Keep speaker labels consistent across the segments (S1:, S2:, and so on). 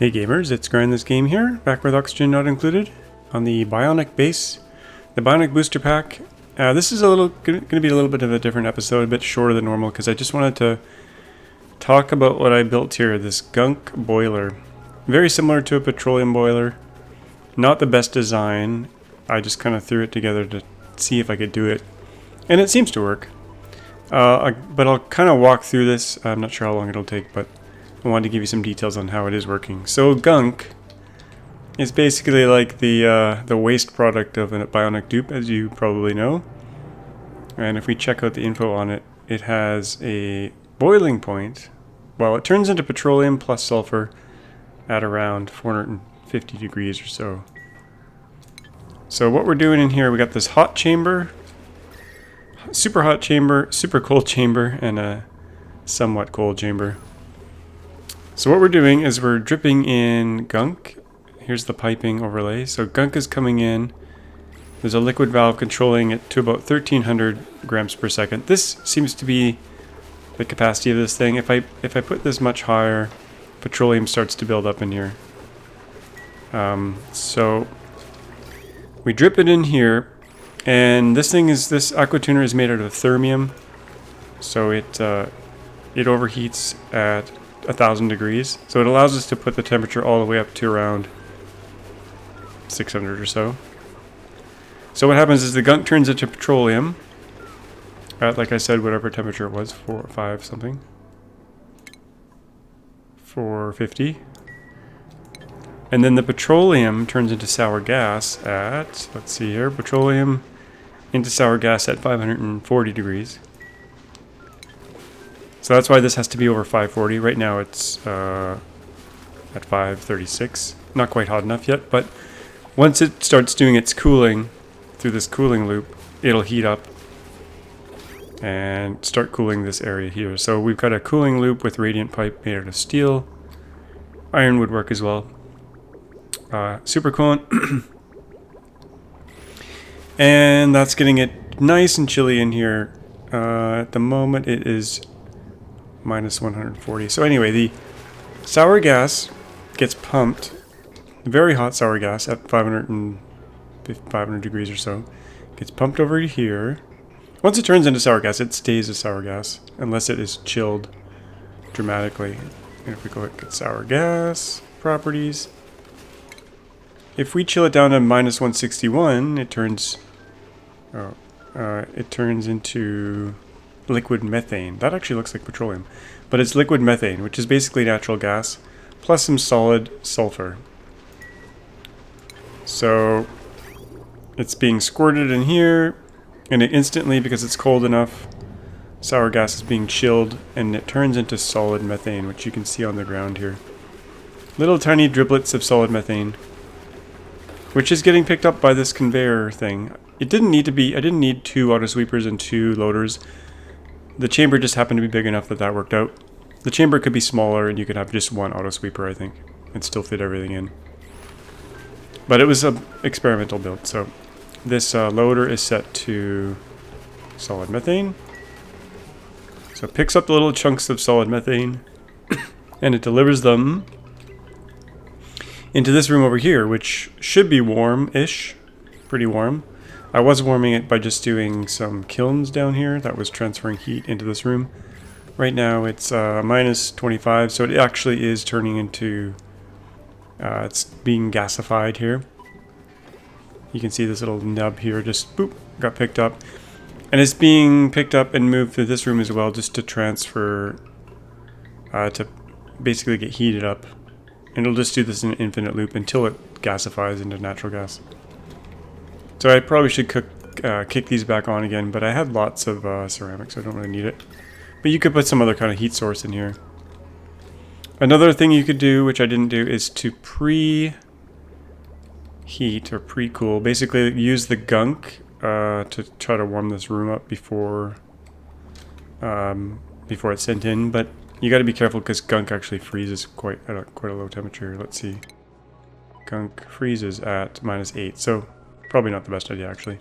S1: Hey gamers, it's grindthisgame here, back with oxygen not included, on the Bionic base, the Bionic booster pack. This is going to be a little bit of a different episode, a bit shorter than normal, because I just wanted to talk about what I built here, this Gunk boiler. Very similar to a petroleum boiler, not the best design. I just kind of threw it together to see if I could do it, and it seems to work. But I'll kind of walk through this. I'm not sure how long it'll take, but I wanted to give you some details on how it is working. So Gunk is basically like the waste product of a Bionic dupe, as you probably know. And if we check out the info on it, it has a boiling point. Well, it turns into petroleum plus sulfur at around 450 degrees or so. So what we're doing in here, we got this hot chamber, super hot chamber, super cold chamber, and a somewhat cold chamber. So what we're doing is we're dripping in Gunk. Here's the piping overlay. So Gunk is coming in. There's a liquid valve controlling it to about 1300 grams per second. This seems to be the capacity of this thing. If I put this much higher, petroleum starts to build up in here. So we drip it in here, and this aqua tuner is made out of thermium. So it overheats at 1000 degrees, so it allows us to put the temperature all the way up to around 600 or so. So what happens is the Gunk turns into petroleum at, like I said, whatever temperature it was, 4 or 5 something, 450, and then the petroleum turns into sour gas at, let's see here, petroleum into sour gas at 540 degrees. So that's why this has to be over 540. Right now it's at 536. Not quite hot enough yet, but once it starts doing its cooling through this cooling loop, it'll heat up and start cooling this area here. So we've got a cooling loop with radiant pipe made out of steel. Iron would work as well. Super coolant. And that's getting it nice and chilly in here. At the moment it is minus 140. So anyway, the sour gas gets pumped, very hot sour gas at 500 degrees or so, gets pumped over to here. Once it turns into sour gas, it stays a sour gas, unless it is chilled dramatically. And if we go look at sour gas properties, if we chill it down to minus 161, it turns into liquid methane. That actually looks like petroleum, but it's liquid methane, which is basically natural gas plus some solid sulfur. So it's being squirted in here, and it instantly, because it's cold enough, sour gas is being chilled, and it turns into solid methane, which you can see on the ground here. Little tiny driblets of solid methane, which is getting picked up by this conveyor thing. It didn't need to be, I didn't need 2 auto sweepers and 2 loaders. The chamber just happened to be big enough that worked out. The chamber could be smaller and you could have just 1 auto sweeper, I think, and still fit everything in. But it was an experimental build, so this loader is set to solid methane. So it picks up the little chunks of solid methane and it delivers them into this room over here, which should be warm-ish, pretty warm. I was warming it by just doing some kilns down here that was transferring heat into this room. Right now it's minus 25, so it actually is turning into, it's being gasified here. You can see this little nub here just boop, got picked up. And it's being picked up and moved through this room as well, just to transfer, to basically get heated up. And it'll just do this in an infinite loop until it gasifies into natural gas. So I probably should kick these back on again, but I had lots of ceramics, so I don't really need it. But you could put some other kind of heat source in here. Another thing you could do, which I didn't do, is to pre-heat or pre-cool. Basically use the Gunk to try to warm this room up before it's sent in. But you got to be careful because Gunk actually freezes quite a low temperature. Let's see. Gunk freezes at minus 8, so probably not the best idea, actually.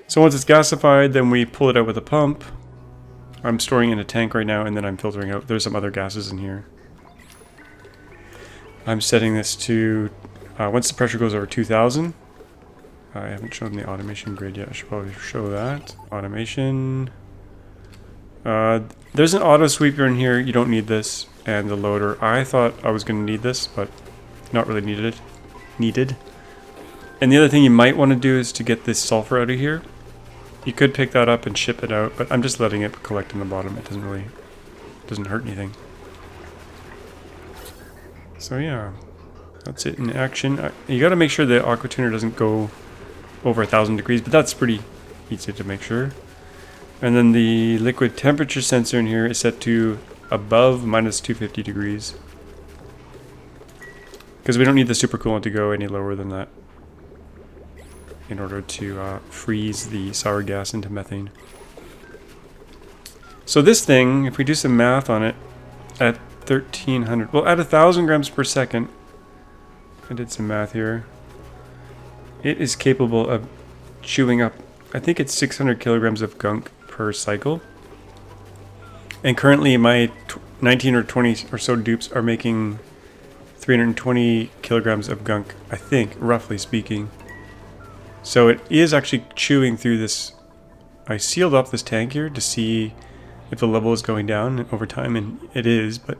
S1: So once it's gasified, then we pull it out with a pump. I'm storing in a tank right now, and then I'm filtering out. There's some other gases in here. I'm setting this to, once the pressure goes over 2000, I haven't shown the automation grid yet. I should probably show that. Automation. There's an auto sweeper in here. You don't need this. And the loader. I thought I was going to need this, but not really needed. And the other thing you might want to do is to get this sulfur out of here. You could pick that up and ship it out, but I'm just letting it collect in the bottom. It doesn't hurt anything. So yeah, that's it in action. You got to make sure the aqua tuner doesn't go over 1000 degrees, but that's pretty easy to make sure. And then the liquid temperature sensor in here is set to above minus 250 degrees. Because we don't need the supercoolant to go any lower than that in order to freeze the sour gas into methane. So this thing, if we do some math on it, at 1300, well, at 1000 grams per second, I did some math here, it is capable of chewing up, I think it's 600 kilograms of gunk per cycle. And currently my 19 or 20 or so dupes are making 320 kilograms of gunk, I think, roughly speaking. So it is actually chewing through this. I sealed up this tank here to see if the level is going down over time, and it is, but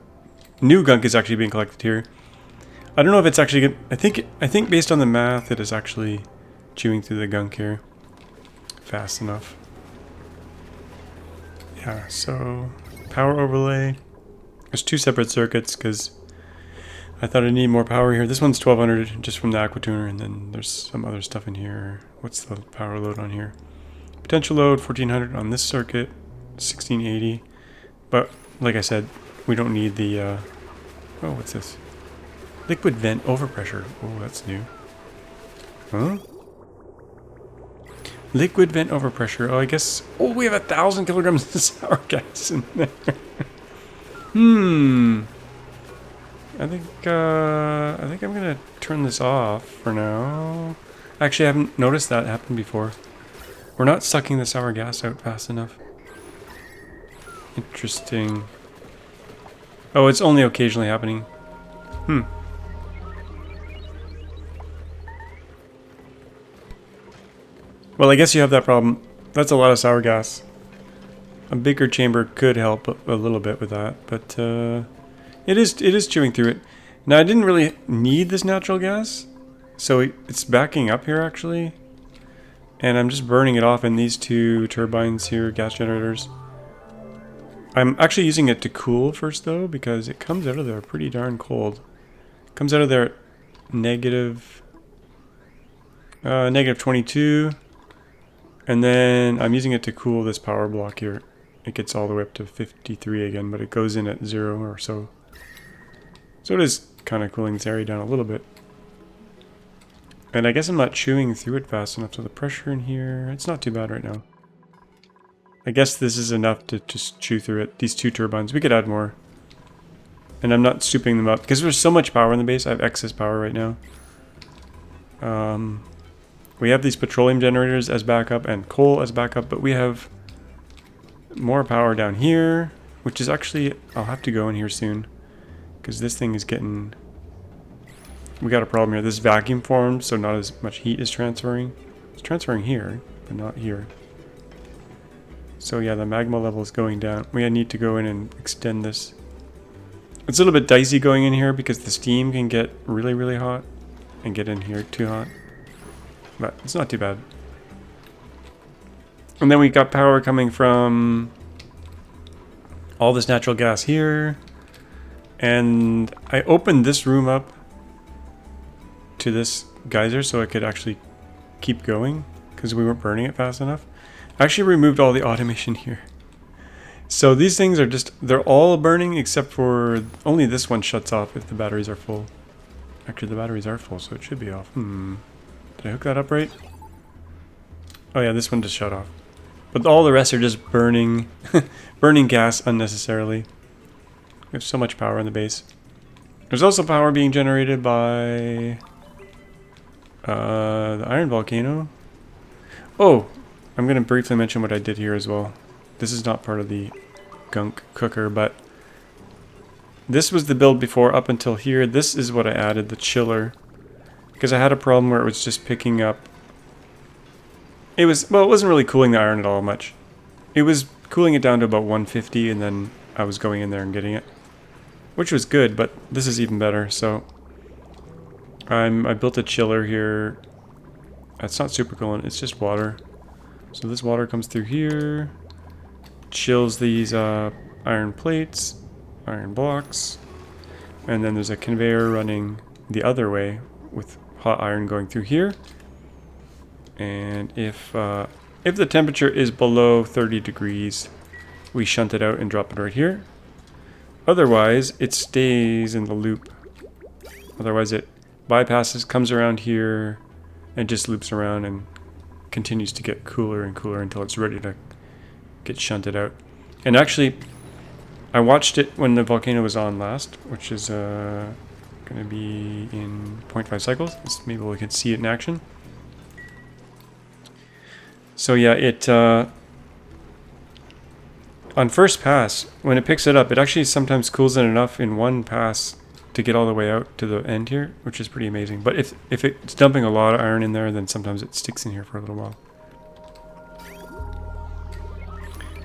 S1: new gunk is actually being collected here. I don't know if it's actually good. I think based on the math, it is actually chewing through the gunk here fast enough. Yeah, so power overlay. There's two separate circuits because I thought I need more power here. This one's 1200 just from the aqua tuner, and then there's some other stuff in here. What's the power load on here? Potential load 1400 on this circuit, 1680. But like I said, we don't need the oh, what's this? Liquid vent overpressure. Oh, that's new. Huh? Liquid vent overpressure. Oh, I guess. Oh, we have 1000 kilograms of sour gas in there. I think I'm gonna turn this off for now. Actually, I haven't noticed that happen before. We're not sucking the sour gas out fast enough. Interesting. Oh, it's only occasionally happening. Well, I guess you have that problem. That's a lot of sour gas. A bigger chamber could help a little bit with that, but it is chewing through it. Now, I didn't really need this natural gas, so it's backing up here actually, and I'm just burning it off in these two turbines here, gas generators. I'm actually using it to cool first though, because it comes out of there pretty darn cold. It comes out of there at negative 22, and then I'm using it to cool this power block here. It gets all the way up to 53 again, but it goes in at 0 or so. So it is kind of cooling this area down a little bit. And I guess I'm not chewing through it fast enough, so the pressure in here, it's not too bad right now. I guess this is enough to just chew through it. These two turbines, we could add more. And I'm not souping them up, because there's so much power in the base, I have excess power right now. We have these petroleum generators as backup and coal as backup, but we have more power down here, which is actually, I'll have to go in here soon, because this thing is getting, we got a problem here. This vacuum formed, so not as much heat is transferring. It's transferring here, but not here. So yeah, the magma level is going down. We need to go in and extend this. It's a little bit dicey going in here because the steam can get really, really hot and get in here too hot. But it's not too bad. And then we got power coming from all this natural gas here. And I opened this room up to this geyser so it could actually keep going because we weren't burning it fast enough. I actually removed all the automation here. So these things are just, they're all burning except for only this one shuts off if the batteries are full. Actually, the batteries are full, so it should be off. Did I hook that up right? Oh yeah, this one just shut off. But all the rest are just burning, burning gas unnecessarily. We have so much power in the base. There's also power being generated by the iron volcano. Oh, I'm going to briefly mention what I did here as well. This is not part of the gunk cooker, but This was the build before up until here. This is what I added, the chiller. Because I had a problem where it was just picking up... It wasn't really cooling the iron at all much. It was cooling it down to about 150 and then I was going in there and getting it. Which was good, but this is even better, so... I built a chiller here. It's not super coolant, it's just water. So this water comes through here. Chills these iron plates, iron blocks. And then there's a conveyor running the other way with hot iron going through here. And if the temperature is below 30 degrees, we shunt it out and drop it right here. Otherwise, it stays in the loop. Otherwise, it bypasses, comes around here, and just loops around and continues to get cooler and cooler until it's ready to get shunted out. And actually, I watched it when the volcano was on last, which is going to be in 0.5 cycles. Maybe we can see it in action. So yeah, it on first pass, when it picks it up, it actually sometimes cools it enough in one pass to get all the way out to the end here, which is pretty amazing. But if it's dumping a lot of iron in there, then sometimes it sticks in here for a little while.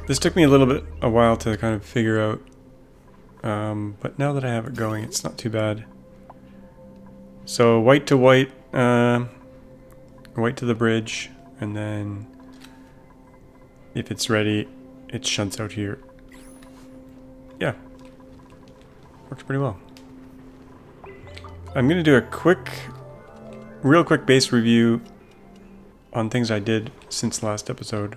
S1: This took me a while to kind of figure out, but now that I have it going, it's not too bad. So white to white, white to the bridge, and then if it's ready, it shunts out here. Yeah, works pretty well. I'm going to do a real quick base review on things I did since the last episode.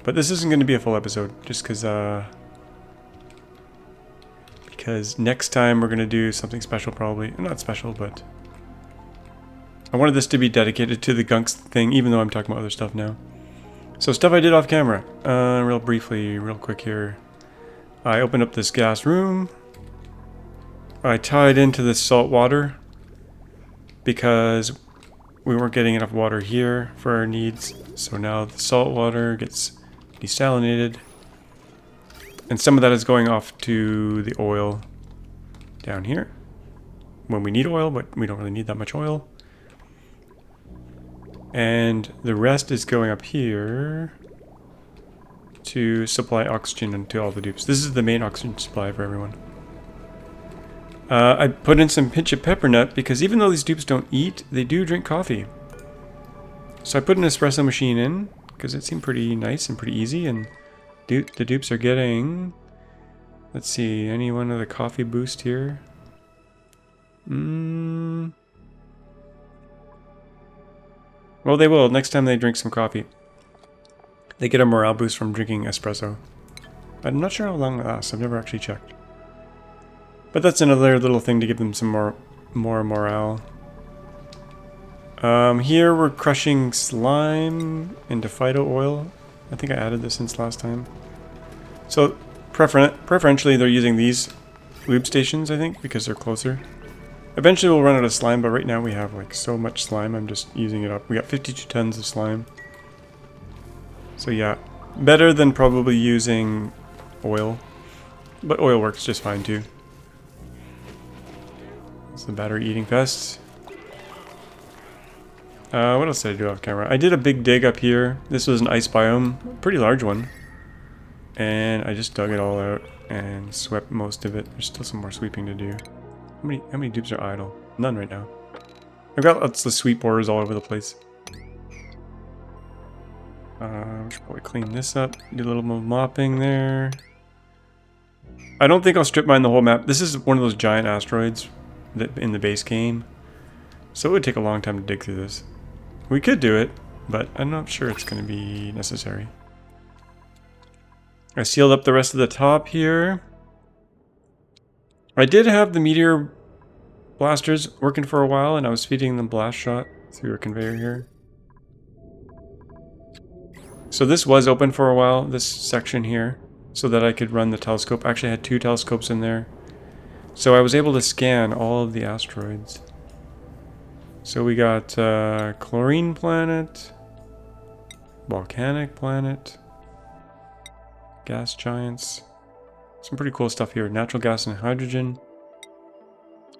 S1: But this isn't going to be a full episode, just because next time we're going to do something special probably. Not special, but I wanted this to be dedicated to the Gunk thing, even though I'm talking about other stuff now. So stuff I did off camera, real quick here. I opened up this gas room. I tied into the salt water because we weren't getting enough water here for our needs. So now the salt water gets desalinated. And some of that is going off to the oil down here when we need oil, but we don't really need that much oil. And the rest is going up here to supply oxygen to all the dupes. This is the main oxygen supply for everyone. I put in some pinch of peppermint because even though these dupes don't eat, they do drink coffee. So I put an espresso machine in because it seemed pretty nice and pretty easy, and the dupes are getting, let's see, anyone with a coffee boost here? Well, they will next time they drink some coffee. They get a morale boost from drinking espresso. I'm not sure how long it lasts. I've never actually checked. But that's another little thing to give them some more morale. Here we're crushing slime into phyto oil. I think I added this since last time. So preferentially they're using these lube stations, I think, because they're closer. Eventually we'll run out of slime, but right now we have like so much slime, I'm just using it up. We got 52 tons of slime. So yeah, better than probably using oil. But oil works just fine too. It's the battery eating fest. What else did I do off camera? I did a big dig up here. This was an ice biome, pretty large one. And I just dug it all out and swept most of it. There's still some more sweeping to do. How many dupes are idle? None right now. I've got lots of sweep borers all over the place. I should probably clean this up. Do a little more mopping there. I don't think I'll strip mine the whole map. This is one of those giant asteroids that in the base game. So it would take a long time to dig through this. We could do it, but I'm not sure it's going to be necessary. I sealed up the rest of the top here. I did have the meteor blasters working for a while, and I was feeding them blast shot through a conveyor here. So this was open for a while, this section here, so that I could run the telescope. I actually had 2 telescopes in there. So I was able to scan all of the asteroids. So we got chlorine planet, volcanic planet, gas giants, Some pretty cool stuff here. Natural gas and hydrogen.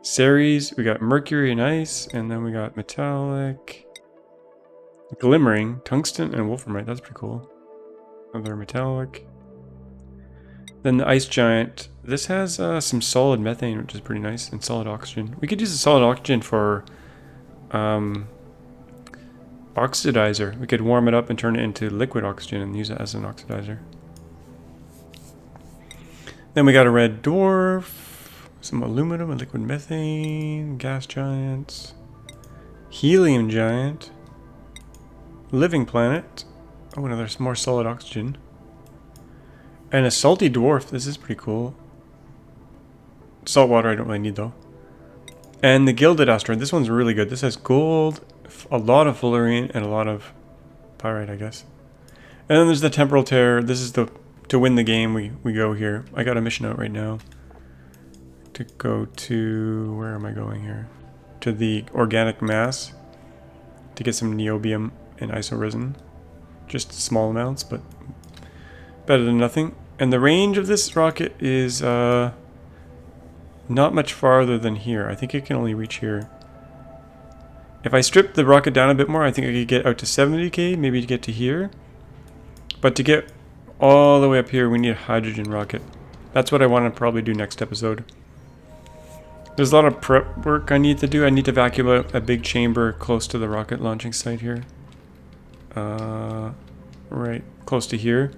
S1: Ceres, we got mercury and ice, and then we got metallic, glimmering, tungsten, and wolframite. That's pretty cool. Another metallic. Then the ice giant. This has some solid methane, which is pretty nice, and solid oxygen. We could use the solid oxygen for oxidizer. We could warm it up and turn it into liquid oxygen and use it as an oxidizer. Then we got a red dwarf. Some aluminum and liquid methane, gas giants, helium giant, living planet. Oh, another more solid oxygen. And a salty dwarf. This is pretty cool. Salt water I don't really need though. And the gilded asteroid. This one's really good. This has gold, a lot of fullerene, and a lot of pyrite, I guess. And then there's the temporal tear. This is to win the game. We go here. I got a mission out right now. To go to, where am I going here? To the organic mass to get some niobium and isoresin. Just small amounts, but better than nothing. And the range of this rocket is not much farther than here. I think it can only reach here. If I strip the rocket down a bit more, I think I could get out to 70k, maybe to get to here. But to get all the way up here, we need a hydrogen rocket. That's what I want to probably do next episode. There's a lot of prep work I need to do. I need to vacuum out a big chamber close to the rocket launching site here. Right close to here.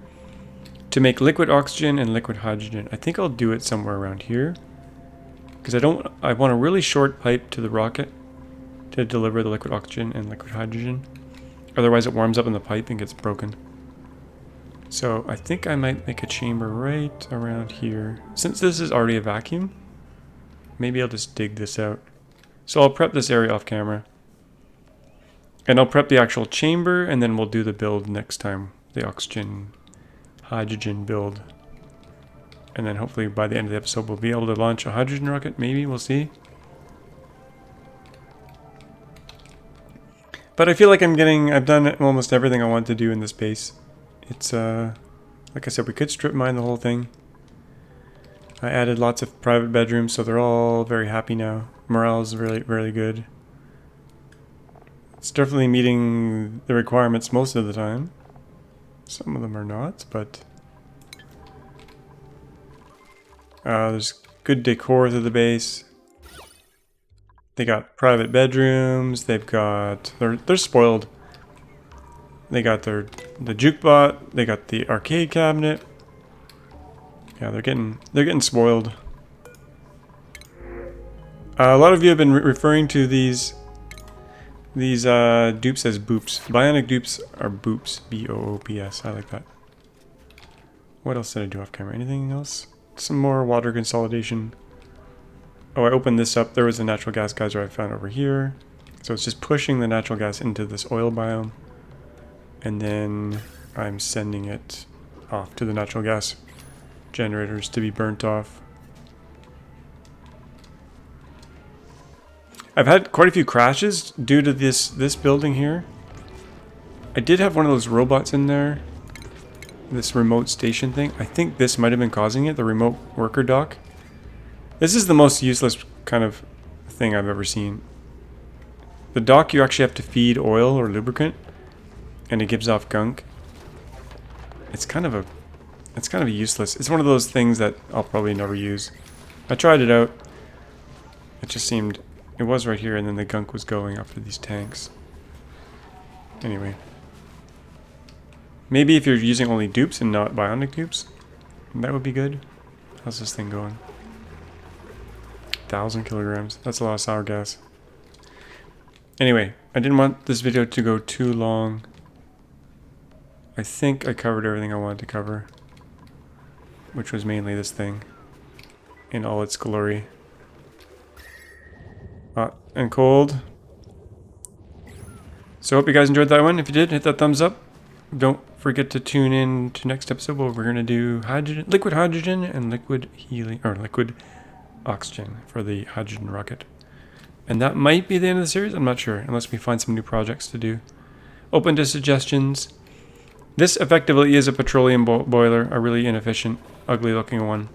S1: To make liquid oxygen and liquid hydrogen. I think I'll do it somewhere around here. Because I want a really short pipe to the rocket to deliver the liquid oxygen and liquid hydrogen. Otherwise it warms up in the pipe and gets broken. So I think I might make a chamber right around here. Since this is already a vacuum, maybe I'll just dig this out. So I'll prep this area off camera. And I'll prep the actual chamber, and then we'll do the build next time. The oxygen, hydrogen build. And then hopefully by the end of the episode we'll be able to launch a hydrogen rocket. Maybe, we'll see. But I feel like I've done almost everything I want to do in this base. It's, like I said, we could strip mine the whole thing. I added lots of private bedrooms, so they're all very happy now. Morale is really, really good. It's definitely meeting the requirements most of the time. Some of them are not, but there's good decor to the base. They got private bedrooms. They've got they're spoiled. They got the jukebot. They got the arcade cabinet. Yeah, they're getting spoiled. A lot of you have been referring to these dupes as boops. Bionic dupes are boops. B-O-O-P-S. I like that. What else did I do off camera? Anything else? Some more water consolidation. Oh, I opened this up. There was a natural gas geyser I found over here. So it's just pushing the natural gas into this oil biome. And then I'm sending it off to the natural gas generators to be burnt off. I've had quite a few crashes due to this building here. I did have one of those robots in there. This remote station thing. I think this might have been causing it, the remote worker dock. This is the most useless kind of thing I've ever seen. The dock, you actually have to feed oil or lubricant, and it gives off gunk. It's kind of useless. It's one of those things that I'll probably never use. I tried it out. It just seemed, it was right here, and then the gunk was going after these tanks. Anyway. Maybe if you're using only dupes and not bionic dupes, that would be good. How's this thing going? 1,000 kilograms. That's a lot of sour gas. Anyway, I didn't want this video to go too long. I think I covered everything I wanted to cover, which was mainly this thing in all its glory. Hot and cold. So hope you guys enjoyed that one. If you did, hit that thumbs up. Don't forget to tune in to next episode where we're going to do hydrogen, liquid hydrogen and liquid helium, or liquid oxygen for the hydrogen rocket. And that might be the end of the series. I'm not sure, unless we find some new projects to do. Open to suggestions. This effectively is a petroleum boiler, a really inefficient, ugly looking one.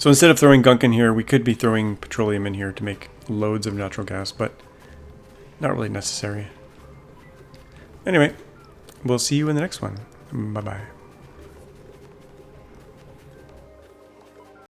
S1: So instead of throwing gunk in here, we could be throwing petroleum in here to make loads of natural gas, but not really necessary. Anyway, we'll see you in the next one. Bye-bye.